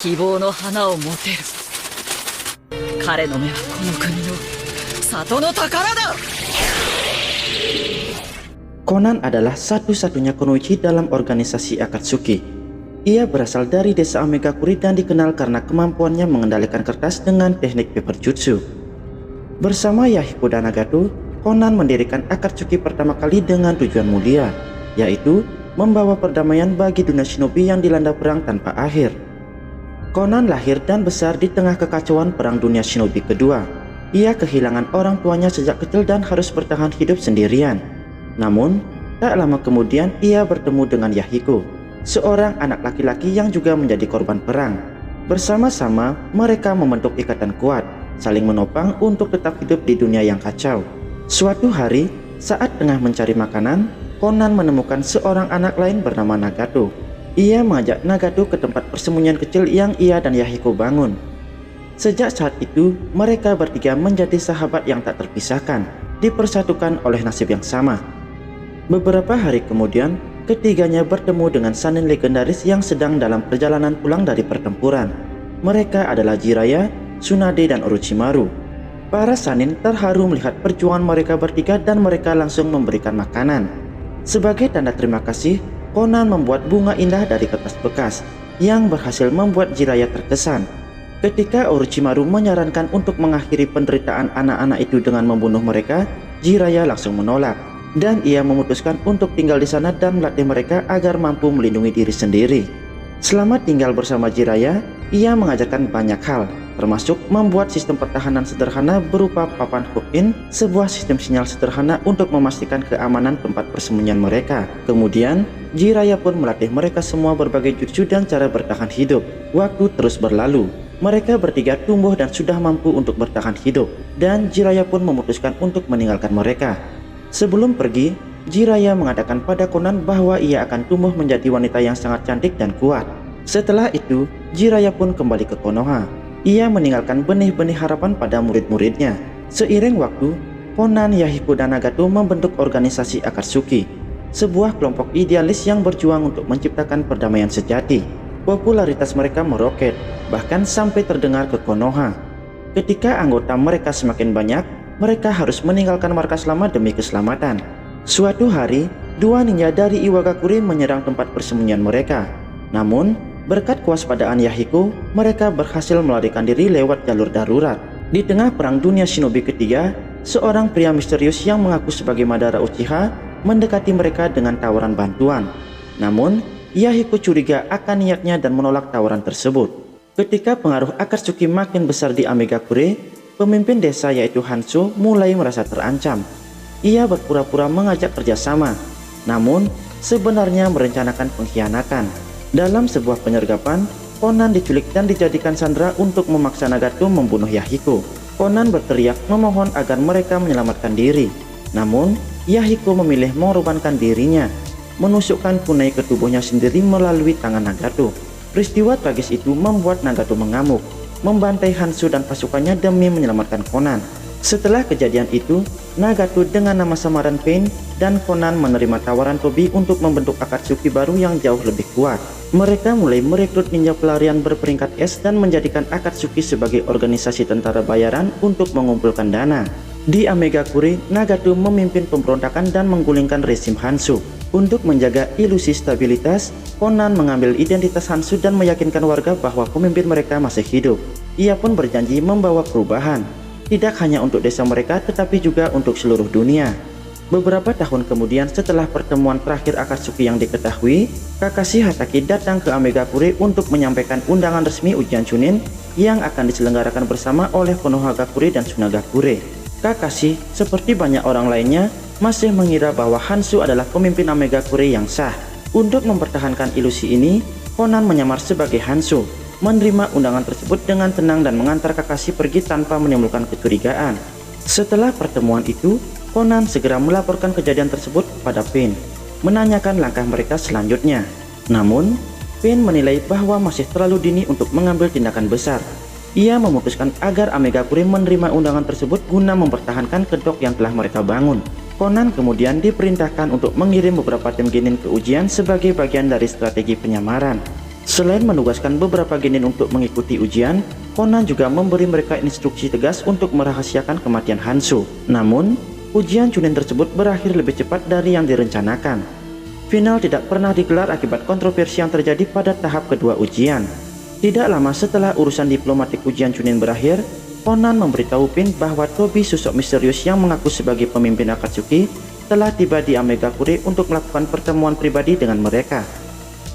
希望の花を持てる。彼の目はこの国の里の宝だ。 Conan adalah satu-satunya kunoichi dalam organisasi Akatsuki. Ia berasal dari desa Amegakuri dan dikenal karena kemampuannya mengendalikan kertas dengan teknik paper jutsu. Bersama Yahiko dan Nagato, Conan mendirikan Akatsuki pertama kali dengan tujuan mulia, yaitu membawa perdamaian bagi dunia shinobi yang dilanda perang tanpa akhir. Conan lahir dan besar di tengah kekacauan Perang Dunia Shinobi kedua. Ia kehilangan orang tuanya sejak kecil dan harus bertahan hidup sendirian. Namun, tak lama kemudian ia bertemu dengan Yahiko, seorang anak laki-laki yang juga menjadi korban perang. Bersama-sama, mereka membentuk ikatan kuat, saling menopang untuk tetap hidup di dunia yang kacau. Suatu hari, saat tengah mencari makanan, Conan menemukan seorang anak lain bernama Nagato. Ia mengajak Nagato ke tempat persembunyian kecil yang ia dan Yahiko bangun. Sejak saat itu, mereka bertiga menjadi sahabat yang tak terpisahkan, dipersatukan oleh nasib yang sama. Beberapa hari kemudian, ketiganya bertemu dengan Sannin legendaris yang sedang dalam perjalanan pulang dari pertempuran. Mereka adalah Jiraiya, Tsunade, dan Orochimaru. Para Sannin terharu melihat perjuangan mereka bertiga dan mereka langsung memberikan makanan. Sebagai tanda terima kasih, Conan membuat bunga indah dari kertas bekas yang berhasil membuat Jiraiya terkesan. Ketika Orochimaru menyarankan untuk mengakhiri penderitaan anak-anak itu dengan membunuh mereka, Jiraiya langsung menolak. Dan ia memutuskan untuk tinggal di sana dan melatih mereka agar mampu melindungi diri sendiri. Selama tinggal bersama Jiraiya, ia mengajarkan banyak hal, termasuk membuat sistem pertahanan sederhana berupa papan hook-in, sebuah sistem sinyal sederhana untuk memastikan keamanan tempat persembunyian mereka. Kemudian, Jiraiya pun melatih mereka semua berbagai jutsu dan cara bertahan hidup. Waktu terus berlalu. Mereka bertiga tumbuh dan sudah mampu untuk bertahan hidup, dan Jiraiya pun memutuskan untuk meninggalkan mereka. Sebelum pergi, Jiraiya mengatakan pada Conan bahwa ia akan tumbuh menjadi wanita yang sangat cantik dan kuat. Setelah itu, Jiraiya pun kembali ke Konoha. Ia meninggalkan benih-benih harapan pada murid-muridnya. Seiring waktu, Conan, Yahiko, dan Nagato membentuk organisasi Akatsuki, sebuah kelompok idealis yang berjuang untuk menciptakan perdamaian sejati. Popularitas mereka meroket, bahkan sampai terdengar ke Konoha. Ketika anggota mereka semakin banyak, mereka harus meninggalkan markas lama demi keselamatan. Suatu hari, dua ninja dari Iwagakure menyerang tempat persembunyian mereka. Namun, berkat kewaspadaan Yahiko, mereka berhasil melarikan diri lewat jalur darurat. Di tengah Perang Dunia Shinobi ketiga, seorang pria misterius yang mengaku sebagai Madara Uchiha mendekati mereka dengan tawaran bantuan. Namun, Yahiko curiga akan niatnya dan menolak tawaran tersebut. Ketika pengaruh Akatsuki makin besar di Amegakure, pemimpin desa yaitu Hanzo mulai merasa terancam. Ia berpura-pura mengajak kerjasama, namun sebenarnya merencanakan pengkhianatan. Dalam sebuah penyergapan, Conan diculik dan dijadikan sandera untuk memaksa Nagato membunuh Yahiko. Conan berteriak memohon agar mereka menyelamatkan diri. Namun, Yahiko memilih mengorbankan dirinya, menusukkan kunai ke tubuhnya sendiri melalui tangan Nagato. Peristiwa tragis itu membuat Nagato mengamuk, membantai Hanzo dan pasukannya demi menyelamatkan Conan. Setelah kejadian itu, Nagato dengan nama samaran Pain dan Conan menerima tawaran Tobi untuk membentuk Akatsuki baru yang jauh lebih kuat. Mereka mulai merekrut ninja pelarian berperingkat S dan menjadikan Akatsuki sebagai organisasi tentara bayaran untuk mengumpulkan dana. Di Amegakure, Nagato memimpin pemberontakan dan menggulingkan rezim Hanzo. Untuk menjaga ilusi stabilitas, Conan mengambil identitas Hanzo dan meyakinkan warga bahwa pemimpin mereka masih hidup. Ia pun berjanji membawa perubahan, tidak hanya untuk desa mereka tetapi juga untuk seluruh dunia. Beberapa tahun kemudian setelah pertemuan terakhir Akatsuki yang diketahui, Kakashi Hatake datang ke Amegakure untuk menyampaikan undangan resmi ujian Chunin yang akan diselenggarakan bersama oleh Konohagakure dan Tsunagakure. Kakashi, seperti banyak orang lainnya, masih mengira bahwa Hanzo adalah pemimpin Amegakure yang sah. Untuk mempertahankan ilusi ini, Conan menyamar sebagai Hanzo, menerima undangan tersebut dengan tenang dan mengantar Kakashi pergi tanpa menimbulkan kecurigaan. Setelah pertemuan itu, Conan segera melaporkan kejadian tersebut pada Pain, menanyakan langkah mereka selanjutnya. Namun, Pain menilai bahwa masih terlalu dini untuk mengambil tindakan besar. Ia memutuskan agar Amegakure menerima undangan tersebut guna mempertahankan kedok yang telah mereka bangun. Conan kemudian diperintahkan untuk mengirim beberapa tim genin ke ujian sebagai bagian dari strategi penyamaran. Selain menugaskan beberapa genin untuk mengikuti ujian, Conan juga memberi mereka instruksi tegas untuk merahasiakan kematian Hanzo. Namun, ujian Chunin tersebut berakhir lebih cepat dari yang direncanakan. Final tidak pernah digelar akibat kontroversi yang terjadi pada tahap kedua ujian. Tidak lama setelah urusan diplomatik ujian Chunin berakhir, Conan memberitahu Pain bahwa Tobi, sosok misterius yang mengaku sebagai pemimpin Akatsuki, telah tiba di Amegakure untuk melakukan pertemuan pribadi dengan mereka.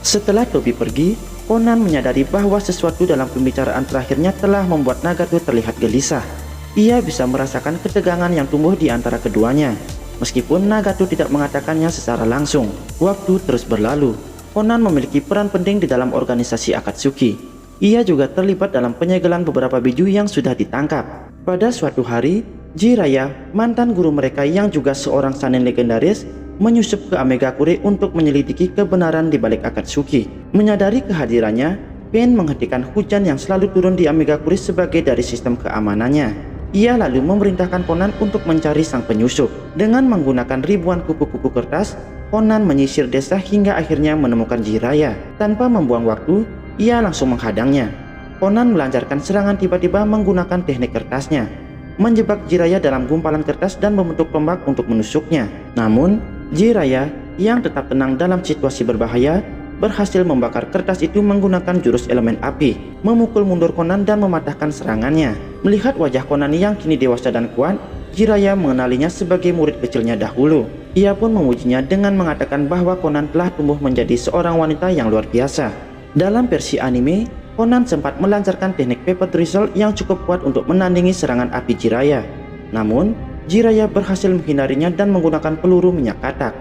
Setelah Tobi pergi, Conan menyadari bahwa sesuatu dalam pembicaraan terakhirnya telah membuat Nagato terlihat gelisah. Ia bisa merasakan ketegangan yang tumbuh di antara keduanya. Meskipun Nagato tidak mengatakannya secara langsung, waktu terus berlalu. Conan memiliki peran penting di dalam organisasi Akatsuki. Ia juga terlibat dalam penyegelan beberapa biju yang sudah ditangkap. Pada suatu hari, Jiraiya, mantan guru mereka yang juga seorang sanin legendaris, menyusup ke Amegakure untuk menyelidiki kebenaran di balik Akatsuki. Menyadari kehadirannya, Pain menghentikan hujan yang selalu turun di Amegakure sebagai dari sistem keamanannya. Ia lalu memerintahkan Conan untuk mencari sang penyusup. Dengan menggunakan ribuan kupu-kupu kertas, Conan menyisir desa hingga akhirnya menemukan Jiraiya. Tanpa membuang waktu, ia langsung menghadangnya. Conan melancarkan serangan tiba-tiba menggunakan teknik kertasnya, menjebak Jiraiya dalam gumpalan kertas dan membentuk tombak untuk menusuknya. Namun, Jiraiya yang tetap tenang dalam situasi berbahaya berhasil membakar kertas itu menggunakan jurus elemen api, memukul mundur Conan dan mematahkan serangannya. Melihat wajah Conan yang kini dewasa dan kuat, Jiraiya mengenalinya sebagai murid kecilnya dahulu. Ia pun memujinya dengan mengatakan bahwa Conan telah tumbuh menjadi seorang wanita yang luar biasa. Dalam versi anime, Conan sempat melancarkan teknik paper drizzle yang cukup kuat untuk menandingi serangan api Jiraiya. Namun, Jiraiya berhasil menghindarinya dan menggunakan peluru minyak katak,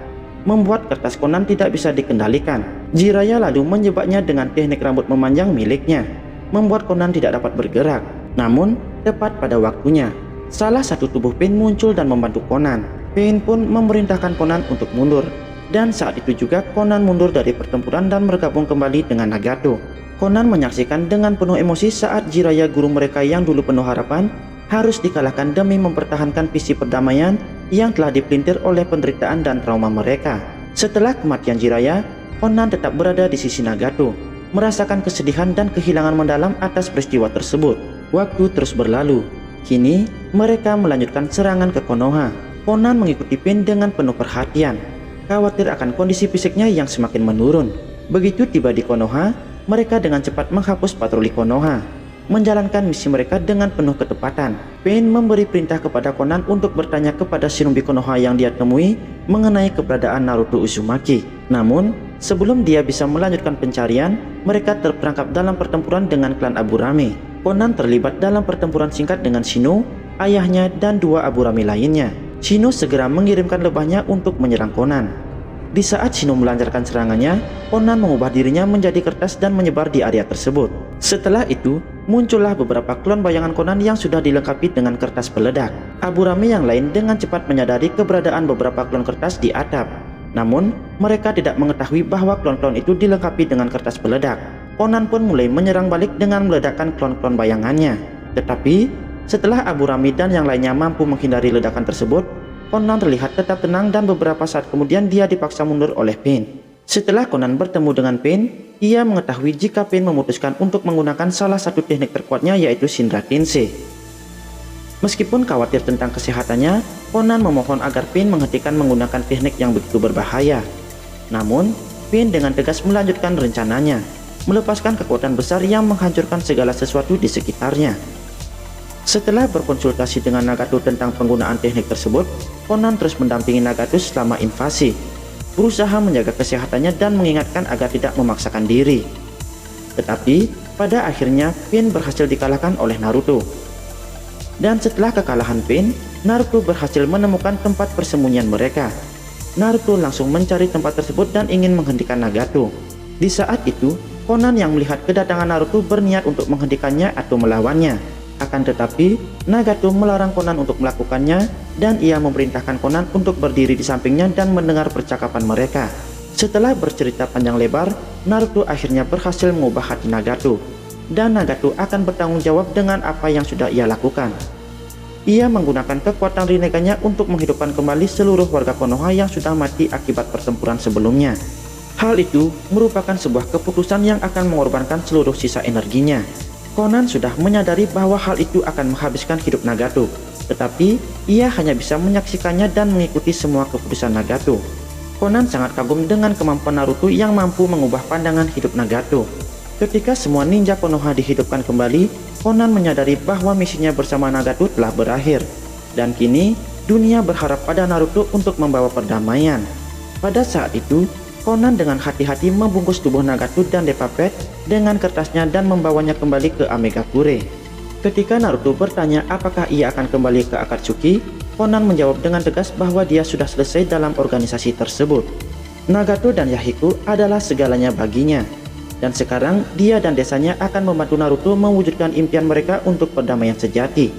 membuat kertas Conan tidak bisa dikendalikan. Jiraiya lalu menjebaknya dengan teknik rambut memanjang miliknya, membuat Conan tidak dapat bergerak. Namun, tepat pada waktunya, salah satu tubuh Pain muncul dan membantu Conan. Pain pun memerintahkan Conan untuk mundur, dan saat itu juga Conan mundur dari pertempuran dan bergabung kembali dengan Nagato. Conan menyaksikan dengan penuh emosi saat Jiraiya, guru mereka yang dulu penuh harapan, harus dikalahkan demi mempertahankan visi perdamaian yang telah dipelintir oleh penderitaan dan trauma mereka. Setelah kematian Jiraiya, Conan tetap berada di sisi Nagato, merasakan kesedihan dan kehilangan mendalam atas peristiwa tersebut. Waktu terus berlalu. Kini, mereka melanjutkan serangan ke Konoha. Conan mengikuti Pain dengan penuh perhatian, khawatir akan kondisi fisiknya yang semakin menurun. Begitu tiba di Konoha, mereka dengan cepat menghapus patroli Konoha, menjalankan misi mereka dengan penuh ketepatan. Pain memberi perintah kepada Conan untuk bertanya kepada shinobi Konoha yang dia temui mengenai keberadaan Naruto Uzumaki. Namun, sebelum dia bisa melanjutkan pencarian, mereka terperangkap dalam pertempuran dengan klan Aburame. Conan terlibat dalam pertempuran singkat dengan Shino, ayahnya, dan dua Aburame lainnya. Shino segera mengirimkan lebahnya untuk menyerang Conan. Di saat Shino melancarkan serangannya, Conan mengubah dirinya menjadi kertas dan menyebar di area tersebut. Setelah itu, muncullah beberapa klon bayangan Conan yang sudah dilengkapi dengan kertas peledak. Aburame yang lain dengan cepat menyadari keberadaan beberapa klon kertas di atap. Namun, mereka tidak mengetahui bahwa klon-klon itu dilengkapi dengan kertas peledak. Conan pun mulai menyerang balik dengan meledakkan klon-klon bayangannya. Tetapi, setelah Aburame dan yang lainnya mampu menghindari ledakan tersebut, Conan terlihat tetap tenang dan beberapa saat kemudian dia dipaksa mundur oleh Pain. Setelah Conan bertemu dengan Pain, ia mengetahui jika Pain memutuskan untuk menggunakan salah satu teknik terkuatnya, yaitu Shinra Tensei. Meskipun khawatir tentang kesehatannya, Conan memohon agar Pain menghentikan menggunakan teknik yang begitu berbahaya. Namun, Pain dengan tegas melanjutkan rencananya, melepaskan kekuatan besar yang menghancurkan segala sesuatu di sekitarnya. Setelah berkonsultasi dengan Nagato tentang penggunaan teknik tersebut, Conan terus mendampingi Nagato selama invasi, berusaha menjaga kesehatannya dan mengingatkan agar tidak memaksakan diri. Tetapi, pada akhirnya Pain berhasil dikalahkan oleh Naruto. Dan setelah kekalahan Pain, Naruto berhasil menemukan tempat persembunyian mereka. Naruto langsung mencari tempat tersebut dan ingin menghentikan Nagato. Di saat itu, Conan yang melihat kedatangan Naruto berniat untuk menghentikannya atau melawannya. Akan tetapi, Nagato melarang Conan untuk melakukannya dan ia memerintahkan Conan untuk berdiri di sampingnya dan mendengar percakapan mereka. Setelah bercerita panjang lebar, Naruto akhirnya berhasil mengubah hati Nagato, dan Nagato akan bertanggung jawab dengan apa yang sudah ia lakukan. Ia menggunakan kekuatan Rinnegan-nya untuk menghidupkan kembali seluruh warga Konoha yang sudah mati akibat pertempuran sebelumnya. Hal itu merupakan sebuah keputusan yang akan mengorbankan seluruh sisa energinya. Conan sudah menyadari bahwa hal itu akan menghabiskan hidup Nagato, tetapi ia hanya bisa menyaksikannya dan mengikuti semua keputusan Nagato. Conan sangat kagum dengan kemampuan Naruto yang mampu mengubah pandangan hidup Nagato. Ketika semua ninja Konoha dihidupkan kembali, Conan menyadari bahwa misinya bersama Nagato telah berakhir. Dan kini, dunia berharap pada Naruto untuk membawa perdamaian. Pada saat itu, Conan dengan hati-hati membungkus tubuh Nagato dan Deppa Pet dengan kertasnya dan membawanya kembali ke Amegakure. Ketika Naruto bertanya apakah ia akan kembali ke Akatsuki, Conan menjawab dengan tegas bahwa dia sudah selesai dalam organisasi tersebut. Nagato dan Yahiko adalah segalanya baginya. Dan sekarang dia dan desanya akan membantu Naruto mewujudkan impian mereka untuk perdamaian sejati.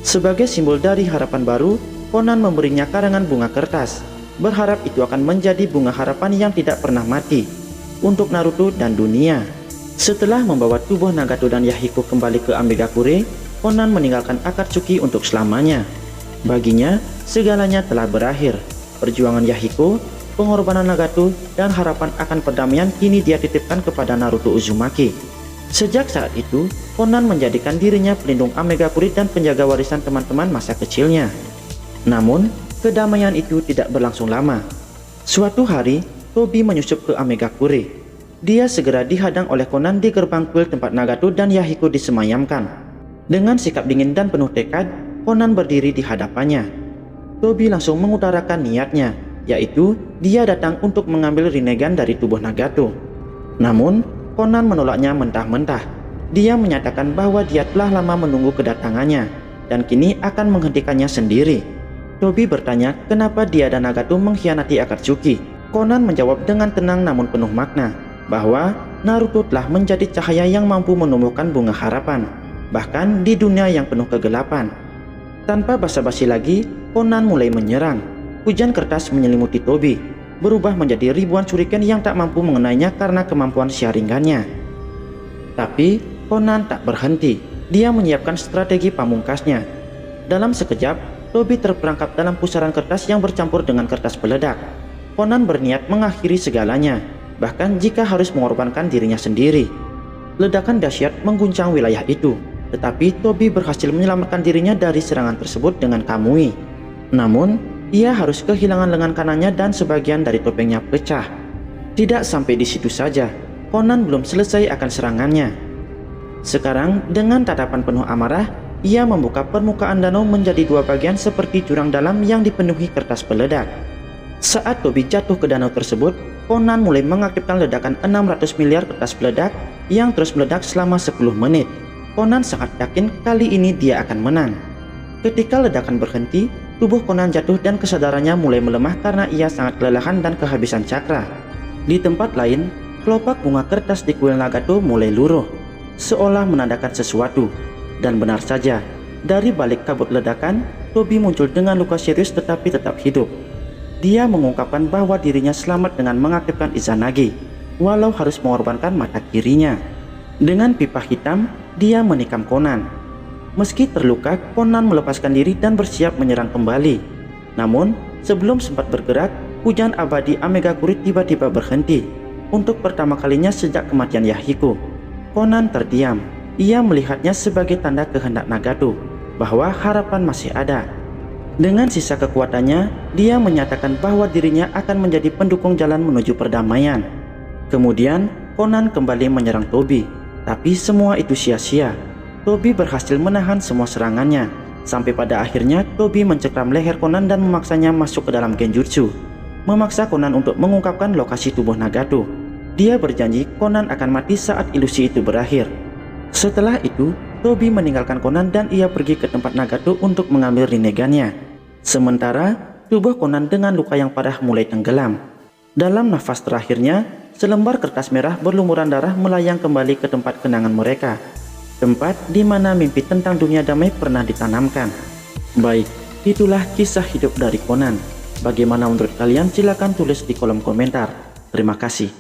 Sebagai simbol dari harapan baru, Conan memberinya karangan bunga kertas, berharap itu akan menjadi bunga harapan yang tidak pernah mati untuk Naruto dan dunia. Setelah membawa tubuh Nagato dan Yahiko kembali ke Amegakure, Conan meninggalkan Akatsuki untuk selamanya. Baginya, segalanya telah berakhir. Perjuangan Yahiko, pengorbanan Nagato, dan harapan akan perdamaian kini dia titipkan kepada Naruto Uzumaki. Sejak saat itu, Conan menjadikan dirinya pelindung Amegakure dan penjaga warisan teman-teman masa kecilnya. Namun, kedamaian itu tidak berlangsung lama. Suatu hari, Tobi menyusup ke Amegakure. Dia segera dihadang oleh Conan di gerbang kuil tempat Nagato dan Yahiko disemayamkan. Dengan sikap dingin dan penuh tekad, Conan berdiri di hadapannya. Tobi langsung mengutarakan niatnya, yaitu dia datang untuk mengambil Rinnegan dari tubuh Nagato. Namun, Conan menolaknya mentah-mentah. Dia menyatakan bahwa dia telah lama menunggu kedatangannya, dan kini akan menghentikannya sendiri. Tobi bertanya kenapa dia dan Nagato mengkhianati Akatsuki. Conan menjawab dengan tenang namun penuh makna, bahwa Naruto telah menjadi cahaya yang mampu menumbuhkan bunga harapan, bahkan di dunia yang penuh kegelapan. Tanpa basa-basi lagi, Conan mulai menyerang. Hujan kertas menyelimuti Tobi, berubah menjadi ribuan shuriken yang tak mampu mengenainya karena kemampuan Sharingan-nya. Tapi Conan tak berhenti. Dia menyiapkan strategi pamungkasnya. Dalam sekejap, Tobi terperangkap dalam pusaran kertas yang bercampur dengan kertas peledak. Conan berniat mengakhiri segalanya, bahkan jika harus mengorbankan dirinya sendiri. Ledakan dahsyat mengguncang wilayah itu, tetapi Tobi berhasil menyelamatkan dirinya dari serangan tersebut dengan Kamui. Namun, ia harus kehilangan lengan kanannya dan sebagian dari topengnya pecah. Tidak sampai di situ saja, Conan belum selesai akan serangannya. Sekarang, dengan tatapan penuh amarah, ia membuka permukaan danau menjadi dua bagian seperti jurang dalam yang dipenuhi kertas peledak. Saat Tobi jatuh ke danau tersebut, Conan mulai mengaktifkan ledakan 600 miliar kertas peledak yang terus meledak selama 10 menit. Conan sangat yakin kali ini dia akan menang. Ketika ledakan berhenti, tubuh Conan jatuh dan kesadarannya mulai melemah karena ia sangat kelelahan dan kehabisan cakra. Di tempat lain, kelopak bunga kertas di kuil Nagato mulai luruh, seolah menandakan sesuatu. Dan benar saja, dari balik kabut ledakan, Tobi muncul dengan luka serius tetapi tetap hidup. Dia mengungkapkan bahwa dirinya selamat dengan mengaktifkan Izanagi, walau harus mengorbankan mata kirinya. Dengan pipa hitam, dia menikam Conan. Meski terluka, Conan melepaskan diri dan bersiap menyerang kembali. Namun, sebelum sempat bergerak, hujan abadi Amegakure tiba-tiba berhenti. Untuk pertama kalinya sejak kematian Yahiko, Conan terdiam. Ia melihatnya sebagai tanda kehendak Nagato, bahwa harapan masih ada. Dengan sisa kekuatannya, dia menyatakan bahwa dirinya akan menjadi pendukung jalan menuju perdamaian. Kemudian, Conan kembali menyerang Tobi, tapi semua itu sia-sia. Tobi berhasil menahan semua serangannya, sampai pada akhirnya Tobi mencekram leher Conan dan memaksanya masuk ke dalam genjutsu, memaksa Conan untuk mengungkapkan lokasi tubuh Nagato. Dia berjanji Conan akan mati saat ilusi itu berakhir. Setelah itu, Tobi meninggalkan Conan dan ia pergi ke tempat Nagato untuk mengambil Rinnegan-nya. Sementara, tubuh Conan dengan luka yang parah mulai tenggelam. Dalam nafas terakhirnya, selembar kertas merah berlumuran darah melayang kembali ke tempat kenangan mereka. Tempat di mana mimpi tentang dunia damai pernah ditanamkan. Baik, itulah kisah hidup dari Conan. Bagaimana menurut kalian? Silahkan tulis di kolom komentar. Terima kasih.